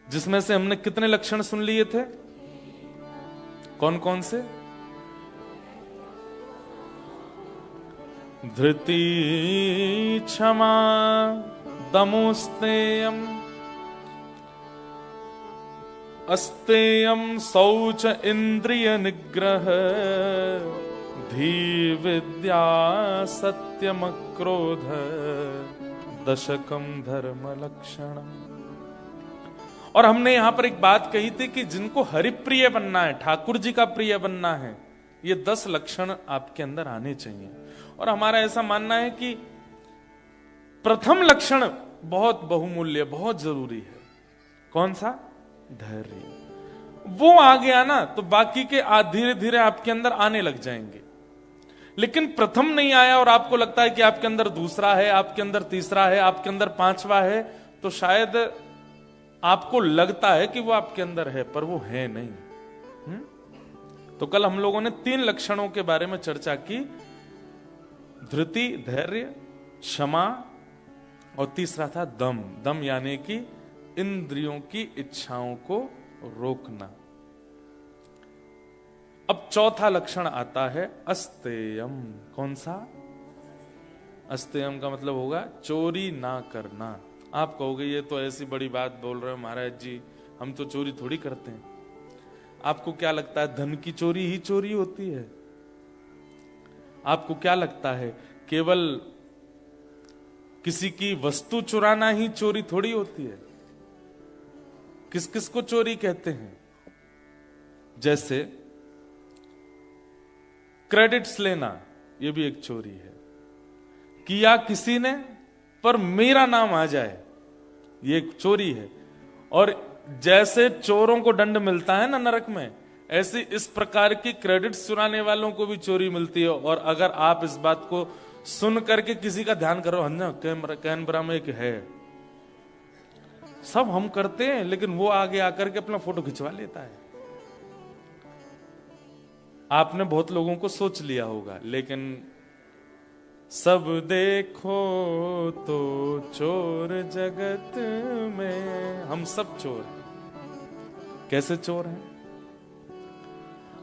जिसमें से हमने कितने लक्षण सुन लिए थे? कौन कौन से? धृति, क्षमा, दमोस्तेयम, अस्तेयम, शौच, इंद्रिय निग्रह, धी विद्या, सत्यम, क्रोध, दशकम धर्म लक्षणम। और हमने यहां पर एक बात कही थी कि जिनको हरिप्रिय बनना है, ठाकुर जी का प्रिय बनना है, ये 10 लक्षण आपके अंदर आने चाहिए। और हमारा ऐसा मानना है कि प्रथम लक्षण बहुत बहुमूल्य, बहुत जरूरी है। कौन सा? धैर्य। वो आ गया ना तो बाकी के धीरे धीरे आपके अंदर आने लग जाएंगे। लेकिन प्रथम नहीं आया और आपको लगता है कि आपके अंदर दूसरा है, आपके अंदर तीसरा है, आपके अंदर 5वां है, तो शायद आपको लगता है कि वो आपके अंदर है, पर वो है नहीं। तो कल हम लोगों ने 3 लक्षणों के बारे में चर्चा की, धृति, धैर्य, क्षमा, और तीसरा था दम। दम यानी कि इंद्रियों की इच्छाओं को रोकना। अब चौथा लक्षण आता है अस्तेयम। कौन सा? अस्तेयम का मतलब होगा चोरी ना करना। आप कहोगे ये तो ऐसी बड़ी बात बोल रहे हो महाराज जी, हम तो चोरी थोड़ी करते हैं। आपको क्या लगता है धन की चोरी ही चोरी होती है? आपको क्या लगता है केवल किसी की वस्तु चुराना ही चोरी थोड़ी होती है? किस किस को चोरी कहते हैं? जैसे क्रेडिट्स लेना, यह भी एक चोरी है। किया किसी ने पर मेरा नाम आ जाए, ये एक चोरी है। और जैसे चोरों को दंड मिलता है ना नरक में, ऐसी इस प्रकार की क्रेडिट्स चुराने वालों को भी चोरी मिलती है। और अगर आप इस बात को सुन करके किसी का ध्यान करो, हन्ना कैनबरा में एक है, सब हम करते हैं, लेकिन वो आगे आकर के अपना फोटो खिंचवा लेता है। आपने बहुत लोगों को सोच लिया होगा, लेकिन सब देखो तो चोर जगत में, हम सब चोर हैं। कैसे चोर हैं?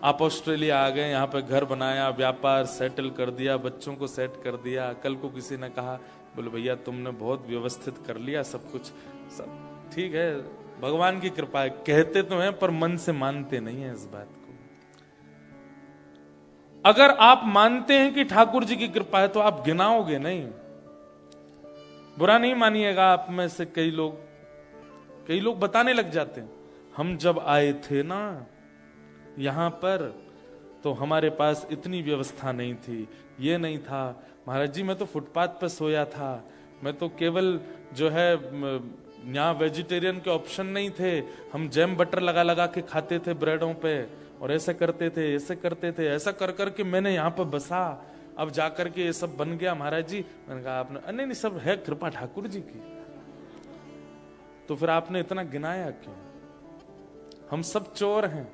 आप ऑस्ट्रेलिया आ गए, यहां पे घर बनाया, व्यापार सेटल कर दिया, बच्चों को सेट कर दिया। कल को किसी ने कहा, बोले भैया तुमने बहुत व्यवस्थित कर लिया सब कुछ, सब ठीक है, भगवान की कृपा है। कहते तो हैं पर मन से मानते नहीं है इस बात को। अगर आप मानते हैं कि ठाकुर जी की कृपा है तो आप गिनाओगे नहीं। बुरा नहीं मानिएगा, आप में से कई लोग बताने लग जाते हैं, हम जब आए थे ना यहां पर तो हमारे पास इतनी व्यवस्था नहीं थी, ये नहीं था महाराज जी, मैं तो फुटपाथ पर सोया था, मैं तो केवल जो है यहाँ वेजिटेरियन के ऑप्शन नहीं थे, हम जैम बटर लगा लगा के खाते थे ब्रेडों पे, और ऐसे करते थे, ऐसे करते थे, ऐसा कर करके मैंने यहाँ पर बसा, अब जाकर के ये सब बन गया महाराज जी। मैंने कहा आपने, नहीं सब है कृपा ठाकुर जी की। तो फिर आपने इतना गिनाया क्यों? हम सब चोर हैं,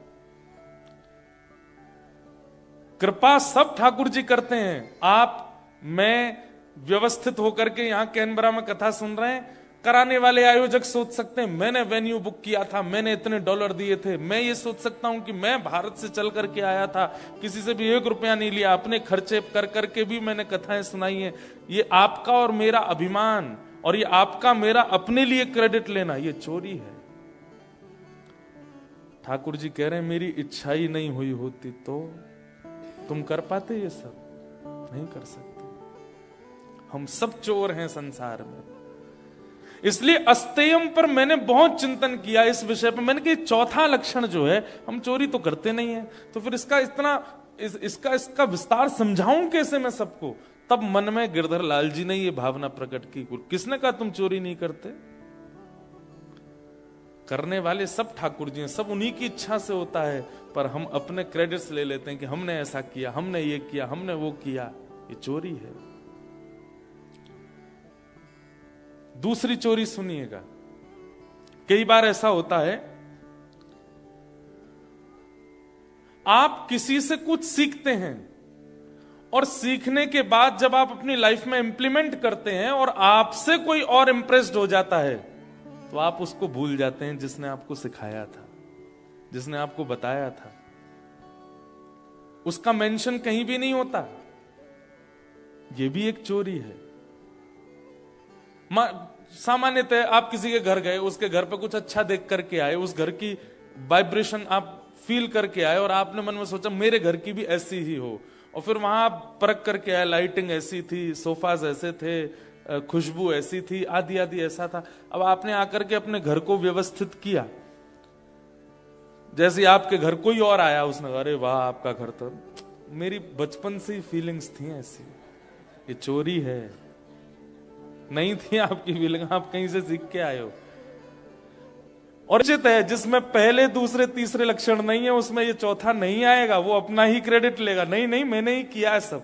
कृपा सब ठाकुर जी करते हैं। आप मैं व्यवस्थित होकर के यहां कैनबरा में कथा सुन रहे हैं, कराने वाले आयोजक सोच सकते हैं मैंने वेन्यू बुक किया था, मैंने इतने डॉलर दिए थे। मैं ये सोच सकता हूं कि मैं भारत से चल करके आया था, किसी से भी 1 रुपया नहीं लिया, अपने खर्चे कर करके भी मैंने कथाएं सुनाई हैं। ये आपका और मेरा अभिमान, और ये आपका मेरा अपने लिए क्रेडिट लेना, ये चोरी है। ठाकुर जी कह रहे हैं मेरी इच्छा ही नहीं हुई होती तो तुम कर पाते? ये सब नहीं कर सकते। हम सब चोर हैं संसार में। इसलिए अस्तेयम पर मैंने बहुत चिंतन किया इस विषय पर। मैंने कहा चौथा लक्षण जो है, हम चोरी तो करते नहीं है, तो फिर इसका विस्तार समझाऊं कैसे मैं सबको? तब मन में गिरधर लाल जी ने ये भावना प्रकट की। किसने कहा तुम चोरी नहीं करते? करने वाले सब ठाकुर जी हैं, सब उन्हीं की इच्छा से होता है, पर हम अपने क्रेडिट्स ले लेते हैं कि हमने ऐसा किया, हमने ये किया, हमने वो किया। ये चोरी है। दूसरी चोरी सुनिएगा। कई बार ऐसा होता है, आप किसी से कुछ सीखते हैं और सीखने के बाद जब आप अपनी लाइफ में इंप्लीमेंट करते हैं और आपसे कोई और इंप्रेस्ड हो जाता है, तो आप उसको भूल जाते हैं जिसने आपको सिखाया था, जिसने आपको बताया था। उसका मेंशन कहीं भी नहीं होता। यह भी एक चोरी है। सामान्यतः आप किसी के घर गए, उसके घर पे कुछ अच्छा देख करके आए, उस घर की वाइब्रेशन आप फील करके आए और आपने मन में सोचा मेरे घर की भी ऐसी ही हो, और फिर वहां आप परख करके आए, लाइटिंग ऐसी थी, सोफाज ऐसे थे, खुशबू ऐसी थी, आदि आदि ऐसा था। अब आपने आकर के अपने घर को व्यवस्थित किया। जैसे आपके घर कोई और आया, उसने अरे वाह आपका घर तो, मेरी बचपन से ही फीलिंग्स थी ऐसी। ये चोरी है, नहीं थी आपकी फीलिंग, आप कहीं से सीख के आए हो। और चित है जिसमें पहले दूसरे तीसरे लक्षण नहीं है, उसमें ये चौथा नहीं आएगा, वो अपना ही क्रेडिट लेगा, नहीं नहीं मैंने ही किया है सब।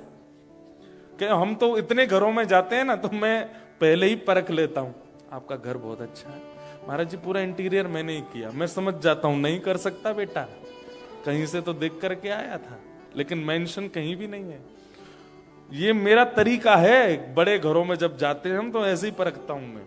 क्या हम तो इतने घरों में जाते हैं ना, तो मैं पहले ही परख लेता हूं, आपका घर बहुत अच्छा है महाराज जी, पूरा इंटीरियर मैंने ही किया, मैं समझ जाता हूं नहीं कर सकता बेटा, कहीं से तो देख करके आया था, लेकिन मेंशन कहीं भी नहीं है। ये मेरा तरीका है, बड़े घरों में जब जाते हैं हम तो ऐसे ही परखता हूं मैं।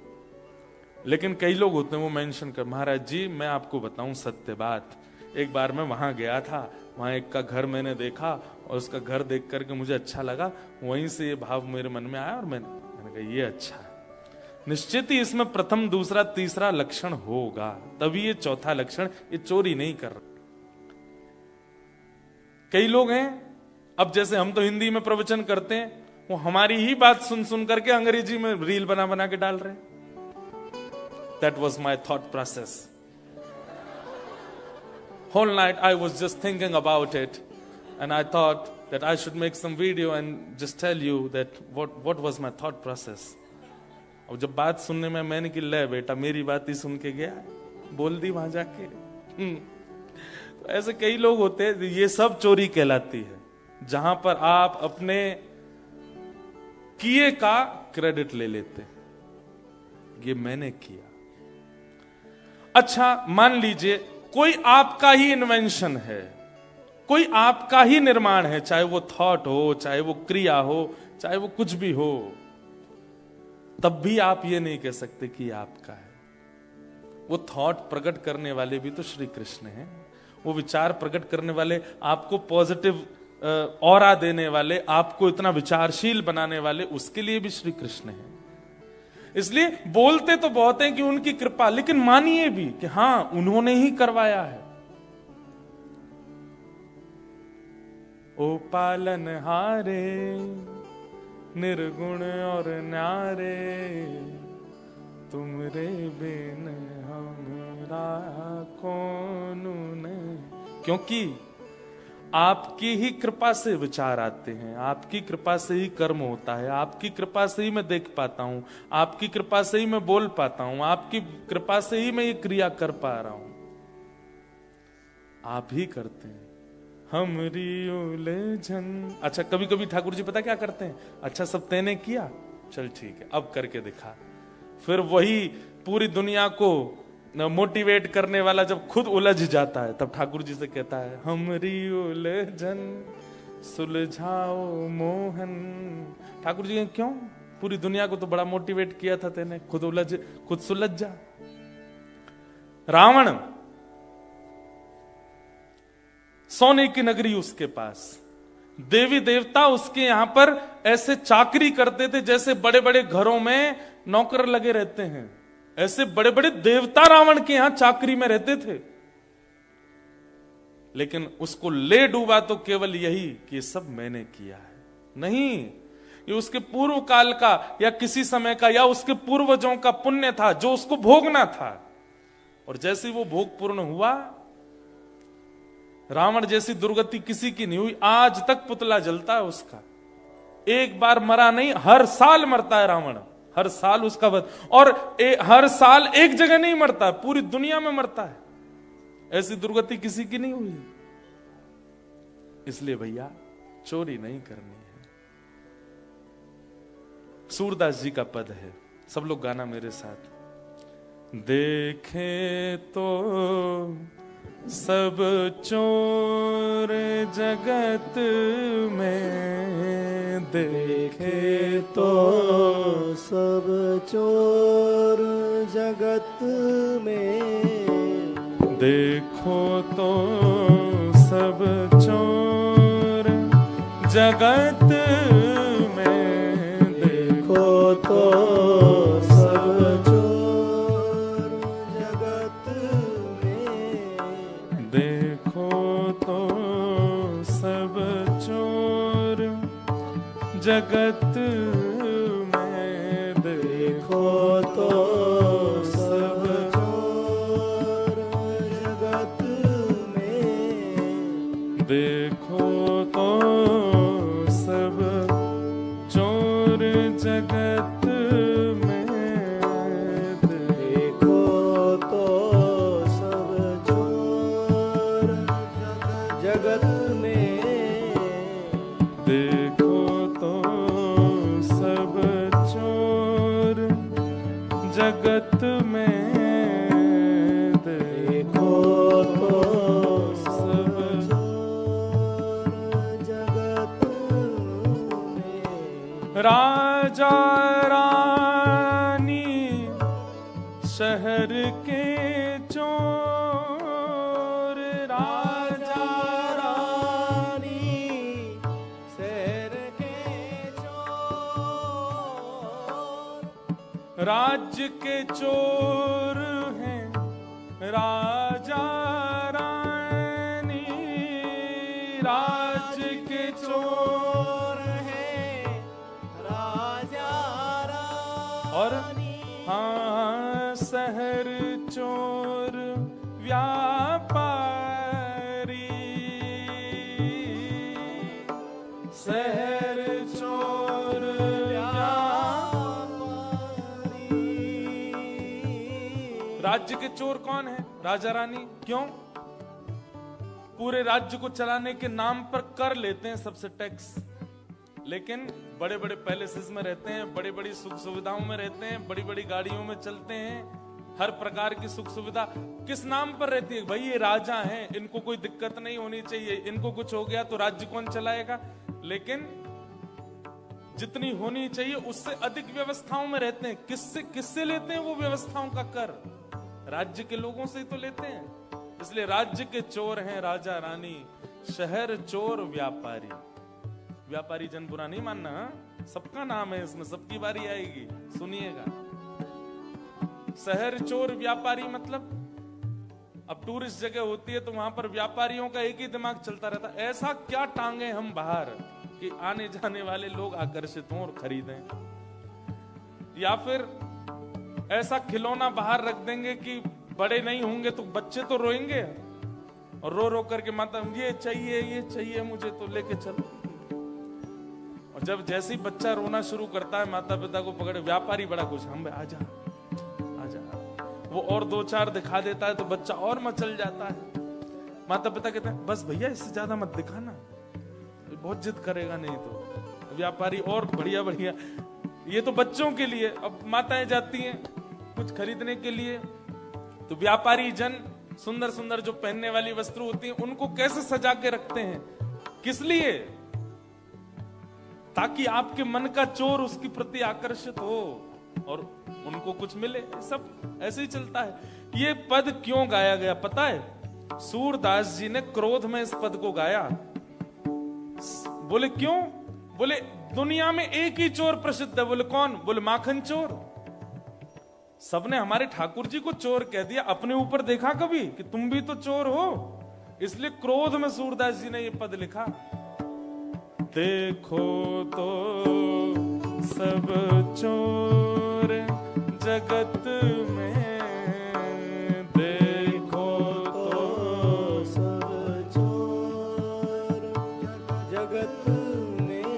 लेकिन कई लोग होते हैं वो मेंशन कर, महाराज जी मैं आपको बताऊं सत्य बात, एक बार मैं वहां गया था, वहां एक का घर मैंने देखा और उसका घर देख करके मुझे अच्छा लगा, वहीं से ये भाव मेरे मन में आया और मैंने कहा ये अच्छा है। निश्चित ही इसमें प्रथम दूसरा तीसरा लक्षण होगा, तभी ये चौथा लक्षण, ये चोरी नहीं कर रहा। कई लोग हैं, अब जैसे हम तो हिंदी में प्रवचन करते हैं, वो हमारी ही बात सुन सुन करके अंग्रेजी में रील बना बना के डाल रहे हैं। That was my thought process. Whole night I was just thinking about it, and I thought that I should make some video and just tell you that what was my thought process. अब जब बात सुनने में मैंने कि ले बेटा मेरी बात ही सुन के गया, बोल दी वहां जाके। तो ऐसे कई लोग होते हैं, ये सब चोरी कहलाती है, जहां पर आप अपने किए का क्रेडिट ले लेते हैं, ये मैंने किया। अच्छा मान लीजिए कोई आपका ही इन्वेंशन है, कोई आपका ही निर्माण है, चाहे वो थॉट हो, चाहे वो क्रिया हो, चाहे वो कुछ भी हो, तब भी आप ये नहीं कह सकते कि आपका है। वो थॉट प्रकट करने वाले भी तो श्री कृष्ण हैं, वो विचार प्रकट करने वाले, आपको पॉजिटिव ऑरा देने वाले, आपको इतना विचारशील बनाने वाले, उसके लिए भी श्री कृष्ण हैं। इसलिए बोलते तो बहुत हैं कि उनकी कृपा, लेकिन मानिए भी कि हां उन्होंने ही करवाया है। ओ पालन हारे निर्गुण और न्यारे, तुमरे बिन हमरा कौन नहीं। क्योंकि आपकी ही कृपा से विचार आते हैं, आपकी कृपा से ही कर्म होता है, आपकी कृपा से ही मैं देख पाता हूं, आपकी कृपा से ही मैं बोल पाता हूं, आपकी कृपा से ही मैं ये क्रिया कर पा रहा हूं। आप ही करते हैं हमरी उलझन। अच्छा कभी कभी ठाकुर जी पता क्या करते हैं, अच्छा सब तेने किया, चल ठीक है अब करके दिखा। फिर वही पूरी दुनिया को मोटिवेट करने वाला जब खुद उलझ जाता है, तब ठाकुर जी से कहता है हमरी उलझन सुलझाओ मोहन। ठाकुर जी क्यों, पूरी दुनिया को तो बड़ा मोटिवेट किया था तेने, खुद सुलझ जा। रावण, सोने की नगरी उसके पास, देवी देवता उसके यहां पर ऐसे चाकरी करते थे जैसे बड़े बड़े घरों में नौकर लगे रहते हैं, ऐसे बड़े बड़े देवता रावण के यहां चाकरी में रहते थे। लेकिन उसको ले डूबा तो केवल यही कि ये सब मैंने किया है, नहीं, ये उसके पूर्व काल का या किसी समय का या उसके पूर्वजों का पुण्य था जो उसको भोगना था। और जैसे वो भोग पूर्ण हुआ, रावण जैसी दुर्गति किसी की नहीं हुई, आज तक पुतला जलता है उसका, एक बार मरा नहीं, हर साल मरता है रावण, हर साल उसका वध, और हर साल एक जगह नहीं मरता, पूरी दुनिया में मरता है, ऐसी दुर्गति किसी की नहीं हुई। इसलिए भैया चोरी नहीं करनी है। सूरदास जी का पद है, सब लोग गाना मेरे साथ। देखे तो सब चोर जगत में, देखे तो सब चोर जगत जगत में देखो तो सब चोर जगत में, देखो तो सब चोर जगत में, देखो तो सब चोर जगत में, देखो तो सब चोर जगत में, देखो तो सब चोर जगत में, देखो तो सब चोर जगत में, देखो तो सब चोर जगत में, देखो तो सब चोर जगत में। राजा रानी शहर के चोर, राजा रानी शहर के चोर, राज्य के चोर हैं राजा रानी, राज्य के चोर है राजा और रानी, हाँ शहर चोर व्यापारी, शहर चोर राज्य के चोर कौन है? राजा रानी। क्यों? पूरे राज्य को चलाने के नाम पर कर लेते हैं सबसे टैक्स, लेकिन बड़े बड़े पैलेसेस में रहते हैं, बड़ी बड़ी सुख सुविधाओं में रहते हैं, बड़ी बड़ी गाड़ियों में चलते हैं, हर प्रकार की सुख सुविधा किस नाम पर रहती है? भाई ये राजा हैं, इनको कोई दिक्कत नहीं होनी चाहिए, इनको कुछ हो गया तो राज्य कौन चलाएगा? लेकिन जितनी होनी चाहिए उससे अधिक व्यवस्थाओं में रहते हैं। किससे लेते हैं वो व्यवस्थाओं का कर? राज्य के लोगों से ही तो लेते हैं। इसलिए राज्य के चोर हैं राजा रानी, शहर चोर व्यापारी। व्यापारी जन बुरा नहीं मानना, सबका नाम है इसमें, सबकी बारी आएगी, सुनिएगा। शहर चोर व्यापारी मतलब अब टूरिस्ट जगह होती है तो वहां पर व्यापारियों का एक ही दिमाग चलता रहता है, ऐसा क्या टांगे हम बाहर कि आने जाने वाले लोग आकर्षित हों और खरीदें, या फिर ऐसा खिलौना बाहर रख देंगे कि बड़े नहीं होंगे तो बच्चे तो रोएंगे और रो रो करके माता ये चाहिए मुझे तो लेके चलो। और जब जैसे ही बच्चा रोना शुरू करता है माता पिता को पकड़े व्यापारी बड़ा खुश, हम आजा वो और दो चार दिखा देता है तो बच्चा और मचल जाता है। माता पिता कहते हैं बस भैया इससे ज्यादा मत दिखाना, बहुत जिद करेगा नहीं तो। व्यापारी और बढ़िया बढ़िया, ये तो बच्चों के लिए। अब माताएं जाती हैं कुछ खरीदने के लिए तो व्यापारी जन सुंदर सुंदर जो पहनने वाली वस्त्र होती हैं उनको कैसे सजा के रखते हैं, किस लिए? ताकि आपके मन का चोर उसके प्रति आकर्षित हो और उनको कुछ मिले। सब ऐसे ही चलता है। ये पद क्यों गाया गया पता है? सूरदास जी ने क्रोध में इस पद को गाया। बोले क्यों? बोले दुनिया में एक ही चोर प्रसिद्ध है। बोले कौन? बोले माखन चोर। सबने हमारे ठाकुर जी को चोर कह दिया, अपने ऊपर देखा कभी कि तुम भी तो चोर हो? इसलिए क्रोध में सूरदास जी ने ये पद लिखा। देखो तो सब चोर जगत में, देखो तो सब चोर जगत में,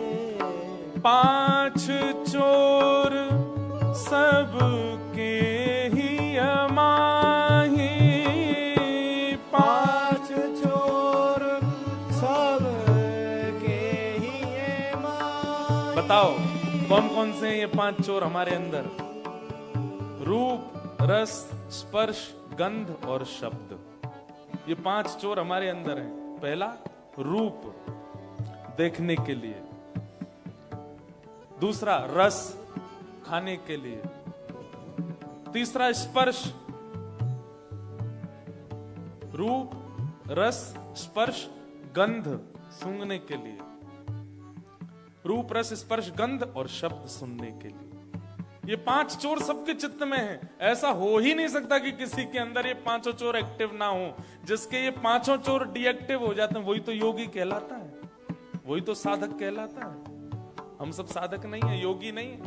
पांच चोर सब के ही अमाही, पांच चोर सब के ही अमाही। बताओ कौन कौन से हैं ये पांच चोर हमारे अंदर? रूप, रस, स्पर्श, गंध और शब्द। ये पांच चोर हमारे अंदर हैं। पहला रूप, देखने के लिए। दूसरा रस, खाने के लिए। तीसरा स्पर्श, रूप, रस, स्पर्श, गंध, सूंघने के लिए। रूप, रस, स्पर्श, गंध और शब्द सुनने के लिए। ये 5 चोर सबके चित्त में है। ऐसा हो ही नहीं सकता कि किसी के अंदर ये 5 चोर एक्टिव ना हो। जिसके ये 5 चोर डीएक्टिव हो जाते हैं वही तो योगी कहलाता है, वही तो साधक कहलाता है। हम सब साधक नहीं है, योगी नहीं है।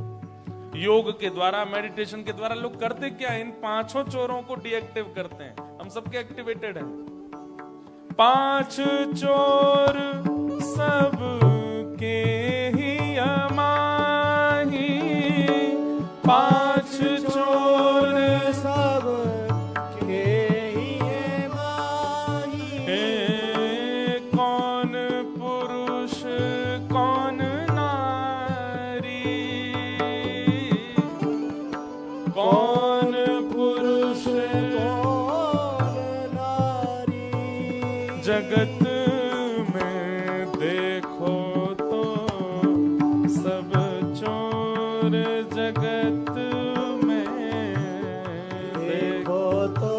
योग के द्वारा, मेडिटेशन के द्वारा लोग करते क्या, इन 5 चोरों को डीएक्टिव करते हैं। हम सबके एक्टिवेटेड हैं। 5 चोर सब के ही अमाही, 5 चोर सब के ही माही। कौन पुरुष कौन नारी, कौन पुरुष कौन नारी। जगत में देखो तो सब चोर, जगत में देखो तो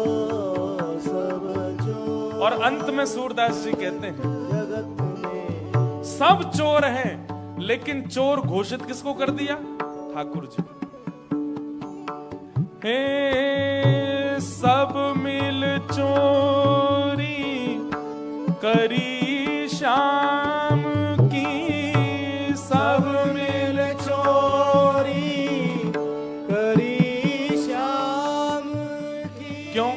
सब चोर। और अंत में सूरदास जी कहते हैं जगत में सब चोर हैं, लेकिन चोर घोषित किसको कर दिया? ठाकुर जी। हे सब मिल चोरी करी शाम की, सब मिल चोरी करी शाम की। क्यों?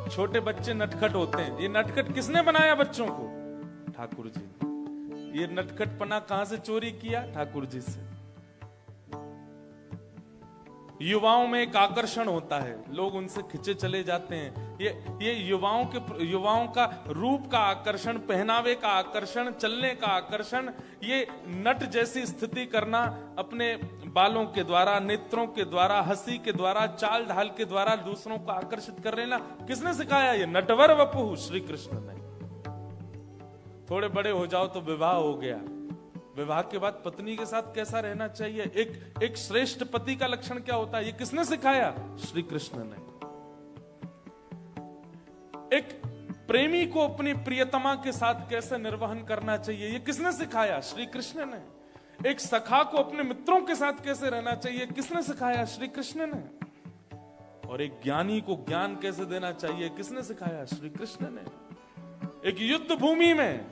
छोटे बच्चे नटखट होते हैं। ये नटखट किसने बनाया बच्चों को? ठाकुर जी ने। ये नटखटपना कहां से चोरी किया? ठाकुर जी से। युवाओं में एक आकर्षण होता है, लोग उनसे खिंचे चले जाते हैं। ये युवाओं का रूप का आकर्षण, पहनावे का आकर्षण, चलने का आकर्षण, ये नट जैसी स्थिति करना अपने बालों के द्वारा, नेत्रों के द्वारा, हंसी के द्वारा, चाल ढाल के द्वारा दूसरों को आकर्षित कर लेना किसने सिखाया? ये नटवर वपु श्री कृष्ण ने। थोड़े बड़े हो जाओ तो विवाह हो गया। विवाह के बाद पत्नी के साथ कैसा रहना चाहिए, एक श्रेष्ठ पति का लक्षण क्या होता है, ये किसने सिखाया? श्री कृष्ण ने। एक प्रेमी को अपनी प्रियतमा के साथ कैसे निर्वहन करना चाहिए, ये किसने सिखाया? श्री कृष्ण ने। एक सखा को अपने मित्रों के साथ कैसे रहना चाहिए, किसने सिखाया? श्री कृष्ण ने। और एक ज्ञानी को ज्ञान कैसे देना चाहिए, किसने सिखाया? श्री कृष्ण ने। एक युद्ध भूमि में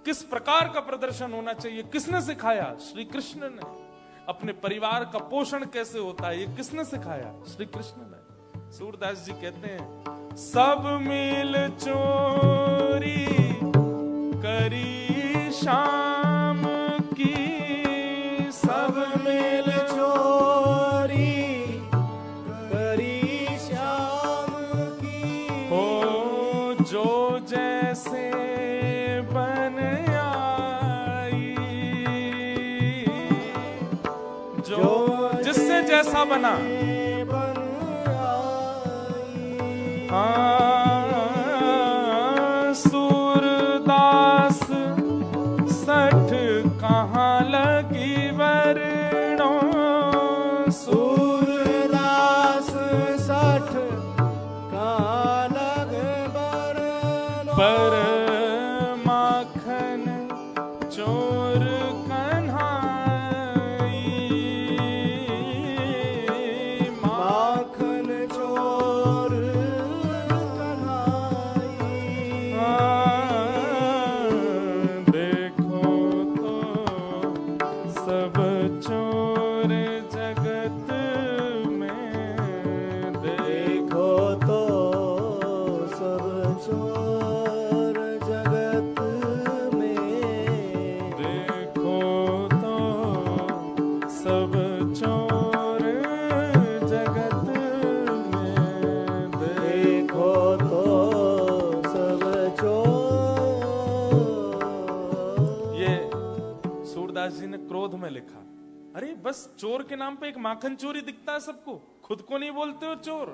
किस प्रकार का प्रदर्शन होना चाहिए, किसने सिखाया? श्री कृष्ण ने। अपने परिवार का पोषण कैसे होता है, ये किसने सिखाया? श्री कृष्ण ने। सूरदास जी कहते हैं सब मिल चोरी करी शाम की, सब मिल चोरी करी शाम की। हो जो जैसे बन आई, जो जिससे जैसा बना। सूरदास सठ कहाँ लगी वरणों, सूरदास सठ कहाँ लगे वरणों। पर माखन चोर कन्हाई, माखन चोर जी ने क्रोध में लिखा। अरे बस चोर के नाम पे एक माखन चोरी दिखता है सबको, खुद को नहीं बोलते हो चोर।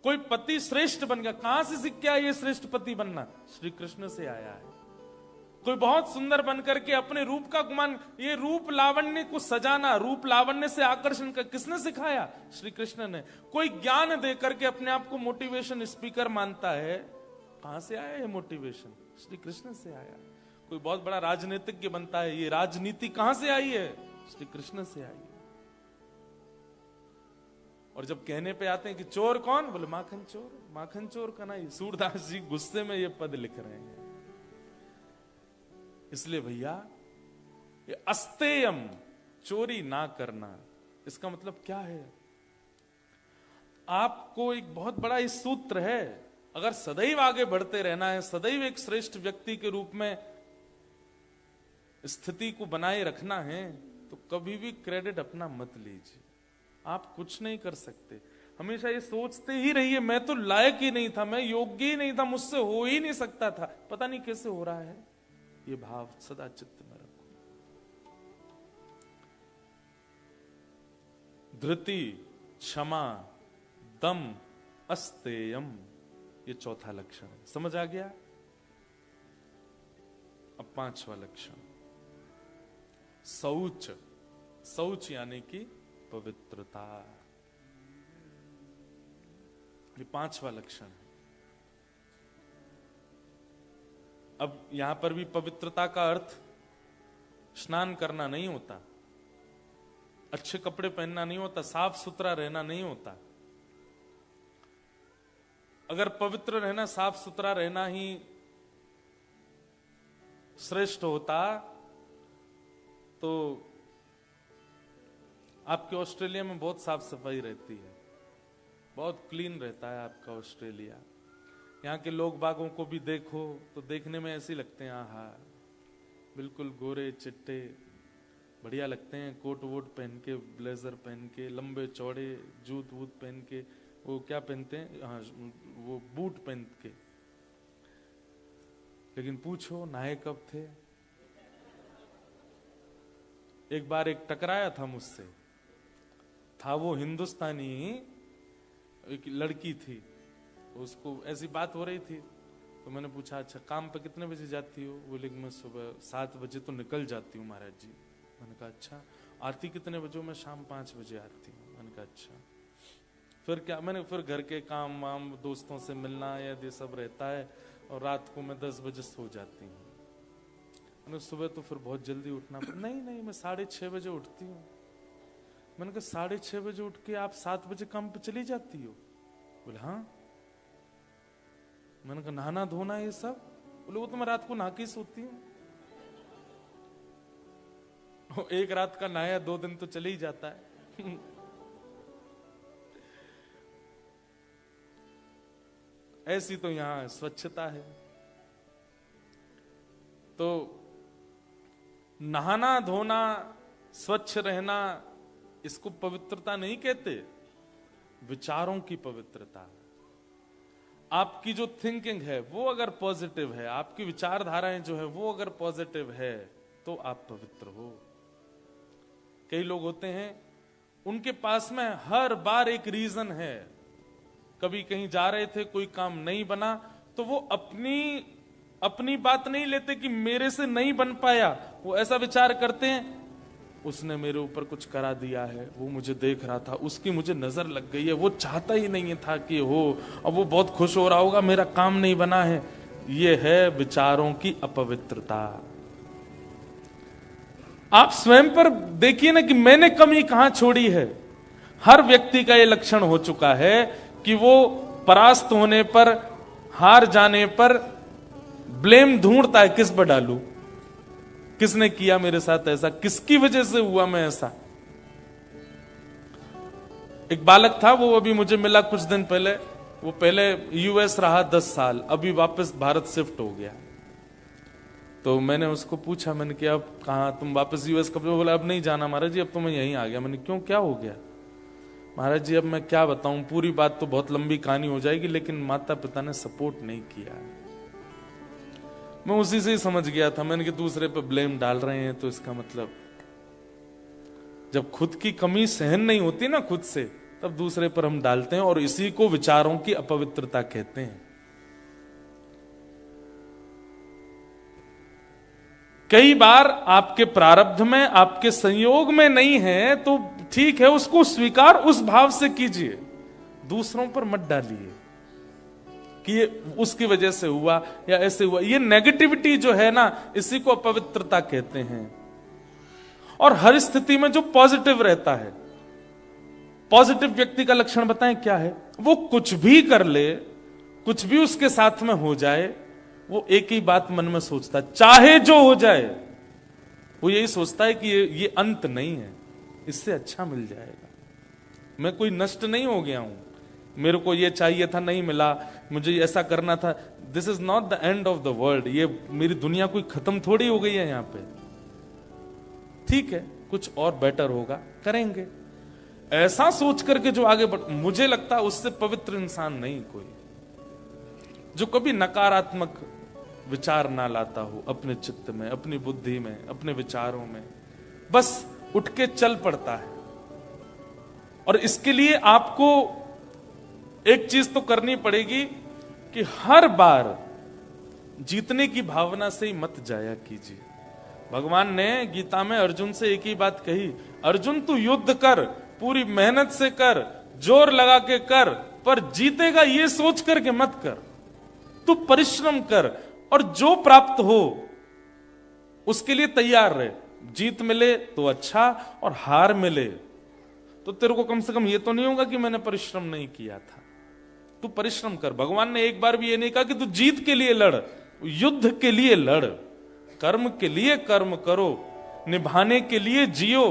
कोई पति श्रेष्ठ बन गया, कहां से सीख के आया ये श्रेष्ठ पति बनना? श्री कृष्ण से आया है। कोई बहुत सुंदर बनकर के अपने रूप का गुमान, ये रूप लावण्य को सजाना, रूप लावण्य से आकर्षण का किसने सिखाया? श्री कृष्ण ने। कोई ज्ञान दे करके अपने आप को मोटिवेशन स्पीकर मानता है, कहां से आया ये मोटिवेशन? श्री कृष्ण से आया। कोई बहुत बड़ा राजनीतिज्ञ बनता है, ये राजनीति कहां से आई है? श्री कृष्ण से आई है। और जब कहने पे आते हैं कि चोर कौन, बोले माखन चोर। माखन चोर का नहीं, सूरदास जी गुस्से में ये पद लिख रहे हैं। इसलिए भैया ये अस्तेयम, चोरी ना करना, इसका मतलब क्या है? आपको एक बहुत बड़ा इस सूत्र है, अगर सदैव आगे बढ़ते रहना है, सदैव एक श्रेष्ठ व्यक्ति के रूप में स्थिति को बनाए रखना है, तो कभी भी क्रेडिट अपना मत लीजिए। आप कुछ नहीं कर सकते। हमेशा ये सोचते ही रहिए, मैं तो लायक ही नहीं था, मैं योग्य ही नहीं था, मुझसे हो ही नहीं सकता था, पता नहीं कैसे हो रहा है। ये भाव सदा चित्त में रखो। धृति, क्षमा, दम, अस्तेयम, ये चौथा लक्षण है। समझ आ गया? अब पांचवा लक्षण, शौच। शौच यानी कि पवित्रता। ये पांचवा लक्षण है। अब यहां पर भी पवित्रता का अर्थ स्नान करना नहीं होता, अच्छे कपड़े पहनना नहीं होता, साफ सुथरा रहना नहीं होता। अगर पवित्र रहना, साफ सुथरा रहना ही श्रेष्ठ होता तो आपके ऑस्ट्रेलिया में बहुत साफ सफाई रहती है, बहुत क्लीन रहता है आपका ऑस्ट्रेलिया। यहाँ के लोग बागों को भी देखो तो देखने में ऐसे लगते हैं, आहा बिल्कुल गोरे चिट्टे, बढ़िया लगते हैं, कोट वोट पहन के, ब्लेजर पहन के, लंबे चौड़े जूत वूत पहन के, वो क्या पहनते हैं, हाँ वो बूट पहन के। लेकिन पूछो नहाए कब थे? एक बार एक टकराया था मुझसे, था वो हिंदुस्तानी, एक लड़की थी, उसको ऐसी बात हो रही थी तो मैंने पूछा अच्छा काम पे कितने बजे जाती हो? बोले मैं सुबह 7 बजे तो निकल जाती हूँ महाराज जी। मैंने कहा अच्छा, आती कितने बजे? मैं शाम 5 बजे आती हूँ। मैंने कहा अच्छा, फिर क्या? मैंने फिर घर के काम वाम, दोस्तों से मिलना या ये सब रहता है, और रात को मैं 10 बजे सो जाती हूँ। मैंने सुबह तो फिर बहुत जल्दी उठना। नहीं मैं 6:30 बजे उठती हूँ। मैंने कहा 6:30 बजे उठ के आप 7 बजे काम पे चली जाती हो? बोले हाँ। मैंने कहा नहाना धोना ये सब? बोले वो तो मैं रात को नहा के सोती हूँ। एक रात का नहाया 2 दिन तो चले ही जाता है। ऐसी तो यहां स्वच्छता है। तो नहाना धोना, स्वच्छ रहना, इसको पवित्रता नहीं कहते, विचारों की पवित्रता। आपकी जो थिंकिंग है वो अगर पॉजिटिव है, आपकी विचारधाराएं जो है वो अगर पॉजिटिव है, तो आप पवित्र हो। कई लोग होते हैं उनके पास में हर बार एक रीजन है, कभी कहीं जा रहे थे कोई काम नहीं बना तो वो अपनी बात नहीं लेते कि मेरे से नहीं बन पाया, वो ऐसा विचार करते हैं उसने मेरे ऊपर कुछ करा दिया है, वो मुझे देख रहा था, उसकी मुझे नजर लग गई है, वो चाहता ही नहीं था कि हो, अब वो बहुत खुश हो रहा होगा मेरा काम नहीं बना है। ये है विचारों की अपवित्रता। आप स्वयं पर देखिए ना कि मैंने कमी कहां छोड़ी है। हर व्यक्ति का ये लक्षण हो चुका है कि वो परास्त होने पर, हार जाने पर ब्लेम ढूंढता है, किस पर डालूं, किसने किया मेरे साथ ऐसा, किसकी वजह से हुआ मैं ऐसा। एक बालक था, वो अभी मुझे मिला कुछ दिन पहले, वो पहले यूएस रहा 10 साल, अभी वापस भारत शिफ्ट हो गया। तो मैंने उसको पूछा, मैंने कहा अब कहां तुम वापस यूएस कब? बोला अब नहीं जाना महाराज जी, अब तो मैं यहीं आ गया। मैंने क्यों, क्या हो गया? महाराज जी अब मैं क्या बताऊं, पूरी बात तो बहुत लंबी कहानी हो जाएगी, लेकिन माता पिता ने सपोर्ट नहीं किया। मैं उसी से ही समझ गया था, मैंने कि दूसरे पे ब्लेम डाल रहे हैं, तो इसका मतलब जब खुद की कमी सहन नहीं होती ना खुद से, तब दूसरे पर हम डालते हैं, और इसी को विचारों की अपवित्रता कहते हैं। कई बार आपके प्रारब्ध में, आपके संयोग में नहीं है तो ठीक है, उसको स्वीकार उस भाव से कीजिए, दूसरों पर मत डालिए कि ये उसकी वजह से हुआ या ऐसे हुआ। ये नेगेटिविटी जो है ना, इसी को अपवित्रता कहते हैं। और हर स्थिति में जो पॉजिटिव रहता है, पॉजिटिव व्यक्ति का लक्षण बताएं क्या है? वो कुछ भी कर ले, कुछ भी उसके साथ में हो जाए, वो एक ही बात मन में सोचता है, चाहे जो हो जाए, वो यही सोचता है कि ये अंत नहीं है, इससे अच्छा मिल जाएगा। मैं कोई नष्ट नहीं हो गया हूं, मेरे को ये चाहिए था नहीं मिला, मुझे ऐसा करना था, this is not the end of the world. ये मेरी दुनिया कोई खत्म थोड़ी हो गई है यहां पे। ठीक है, कुछ और बेटर होगा, करेंगे। ऐसा सोच करके जो आगे बढ़, मुझे लगता है उससे पवित्र इंसान नहीं कोई, जो कभी नकारात्मक विचार ना लाता हो अपने चित्त में, अपनी बुद्धि में, अपने विचारों में, बस उठ के चल पड़ता है। और इसके लिए आपको एक चीज तो करनी पड़ेगी कि हर बार जीतने की भावना से ही मत जाया कीजिए। भगवान ने गीता में अर्जुन से एक ही बात कही, अर्जुन तू युद्ध कर, पूरी मेहनत से कर, जोर लगा के कर, पर जीतेगा ये सोच करके मत कर। तू परिश्रम कर और जो प्राप्त हो उसके लिए तैयार रहे। जीत मिले तो अच्छा, और हार मिले तो तेरे को कम से कम ये तो नहीं होगा कि मैंने परिश्रम नहीं किया था। तू परिश्रम कर। भगवान ने एक बार भी ये नहीं कहा कि तू जीत के लिए लड़, युद्ध के लिए लड़, कर्म के लिए कर्म करो, निभाने के लिए जियो।